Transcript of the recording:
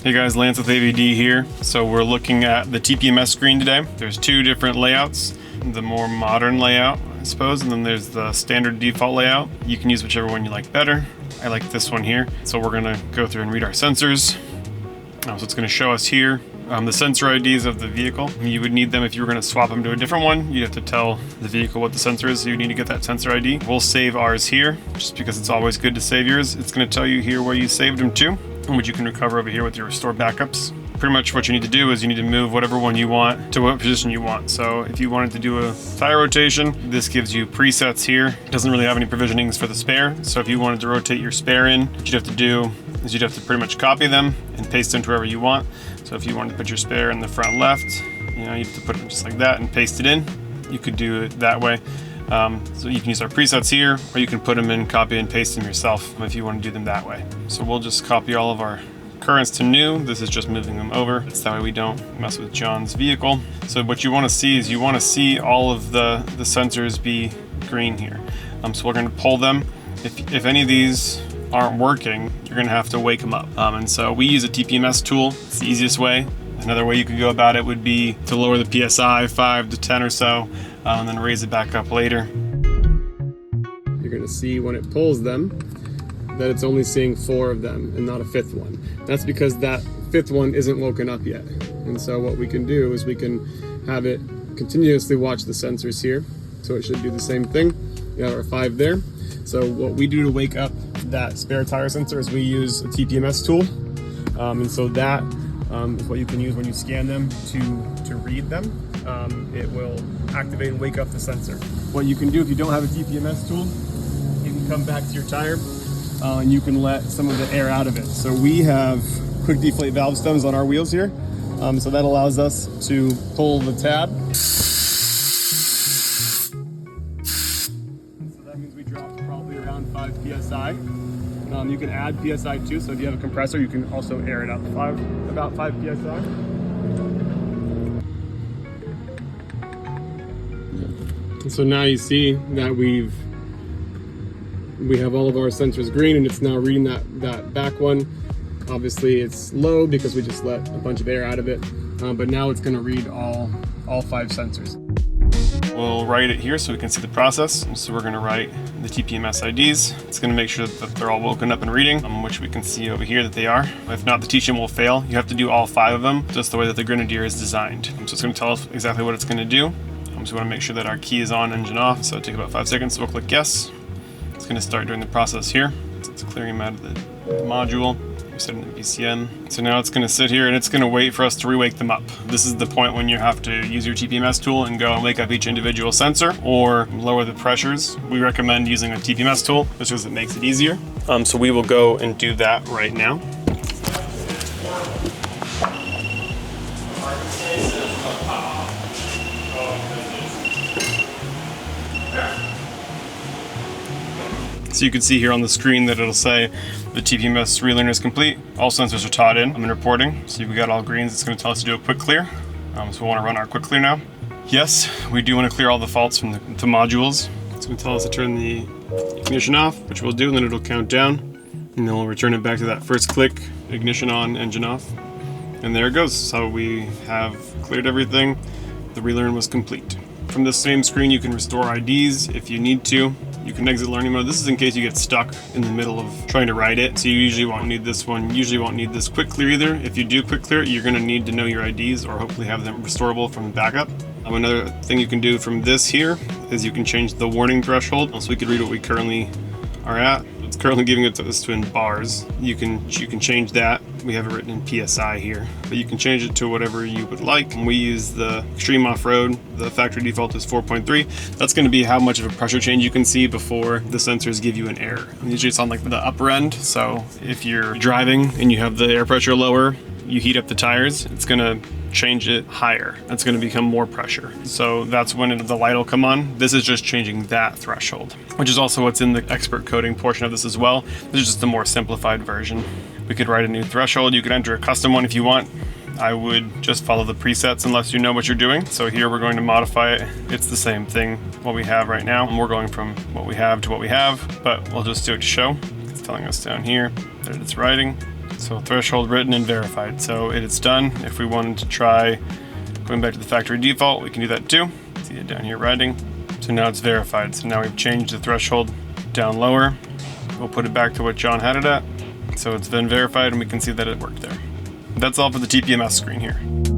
Hey guys, Lance with AVD here. So we're looking at the TPMS screen today. There's two different layouts. The more modern layout, I suppose, and then there's the standard default layout. You can use whichever one you like better. I like this one here. So we're gonna go through and read our sensors. So it's gonna show us here the sensor IDs of the vehicle. You would need them if you were gonna swap them to a different one. You'd have to tell the vehicle what the sensor is, so you need to get that sensor ID. We'll save ours here, just because it's always good to save yours. It's gonna tell you here where you saved them to, and what you can recover over here with your restore backups. Pretty much what you need to do is you need to move whatever one you want to what position you want. So if you wanted to do a tire rotation, this gives you presets here. It doesn't really have any provisionings for the spare. So if you wanted to rotate your spare in, what you'd have to do is you'd have to pretty much copy them and paste them to wherever you want. So if you wanted to put your spare in the front left, you have to put it just like that and paste it in. You could do it that way. So you can use our presets here, or you can put them in, copy and paste them yourself if you want to do them that way. So we'll just copy all of our currents to new. This is just moving them over. It's that way we don't mess with John's vehicle. So what you want to see is you want to see all of the sensors be green here. So we're going to pull them. If any of these aren't working, you're going to have to wake them up. And so we use a TPMS tool. It's the easiest way. Another way you could go about it would be to lower the PSI 5 to 10 or so, and then raise it back up later. You're going to see when it pulls them that it's only seeing 4 of them and not a 5th one. That's because that 5th one isn't woken up yet. And so what we can do is we can have it continuously watch the sensors here. So it should do the same thing. We have our 5 there. So what we do to wake up that spare tire sensor is we use a TPMS tool. And so that is what you can use when you scan them to read them. It will activate and wake up the sensor. What you can do if you don't have a TPMS tool, you can come back to your tire and you can let some of the air out of it. So we have quick deflate valve stems on our wheels here. So that allows us to pull the tab. So that means we dropped probably around 5 PSI. You can add PSI too, so if you have a compressor, you can also air it up about 5 PSI. So now you see that we have all of our sensors green, and it's now reading that back one. Obviously it's low because we just let a bunch of air out of it, but now it's going to read all 5 sensors. We'll write it here so we can see the process. So we're going to write the TPMS IDs. It's going to make sure that they're all woken up and reading, which we can see over here that they are. If not, the teach-in will fail. You have to do all 5 of them, just the way that the Grenadier is designed. So it's going to tell us exactly what it's going to do. So we want to make sure that our key is on, engine off. So it'll take about 5 seconds. So we'll click yes. It's going to start doing the process here. So it's clearing them out of the module. We set it in the BCM. So now it's going to sit here and it's going to wait for us to re-wake them up. This is the point when you have to use your TPMS tool and go and wake up each individual sensor or lower the pressures. We recommend using a TPMS tool just because it makes it easier. So we will go and do that right now. So you can see here on the screen that it'll say the TPMS Relearn is complete. All sensors are taught in. I'm in reporting. So we got all greens. It's going to tell us to do a quick clear. So we want to run our quick clear now. Yes, we do want to clear all the faults from the modules. It's going to tell us to turn the ignition off, which we'll do, and then it'll count down. And then we'll return it back to that first click, ignition on, engine off. And there it goes. So we have cleared everything. The Relearn was complete. From this same screen, you can restore IDs if you need to. You can exit learning mode. This is in case you get stuck in the middle of trying to write it. So you usually won't need this one. You usually won't need this quick clear either. If you do quick clear, you're gonna need to know your IDs or hopefully have them restorable from the backup. Another thing you can do from this here is you can change the warning threshold. So we could read what we currently are at. It's currently giving it to us in bars. You can change that. We have it written in PSI here, but you can change it to whatever you would like. We use the Extreme Off-Road. The factory default is 4.3. That's going to be how much of a pressure change you can see before the sensors give you an error. And usually it's on like the upper end. So if you're driving and you have the air pressure lower, you heat up the tires, it's going to change it higher. It's going to become more pressure. So that's when the light will come on. This is just changing that threshold, which is also what's in the expert coding portion of this as well. This is just a more simplified version. We could write a new threshold. You could enter a custom one if you want. I would just follow the presets unless you know what you're doing. So here we're going to modify it. It's the same thing, what we have right now. And we're going from what we have to what we have, but we'll just do it to show. It's telling us down here that it's writing. So threshold written and verified. So it is done. If we wanted to try going back to the factory default, we can do that too. See it down here writing. So now it's verified. So now we've changed the threshold down lower. We'll put it back to what John had it at. So it's been verified and we can see that it worked there. That's all for the TPMS screen here.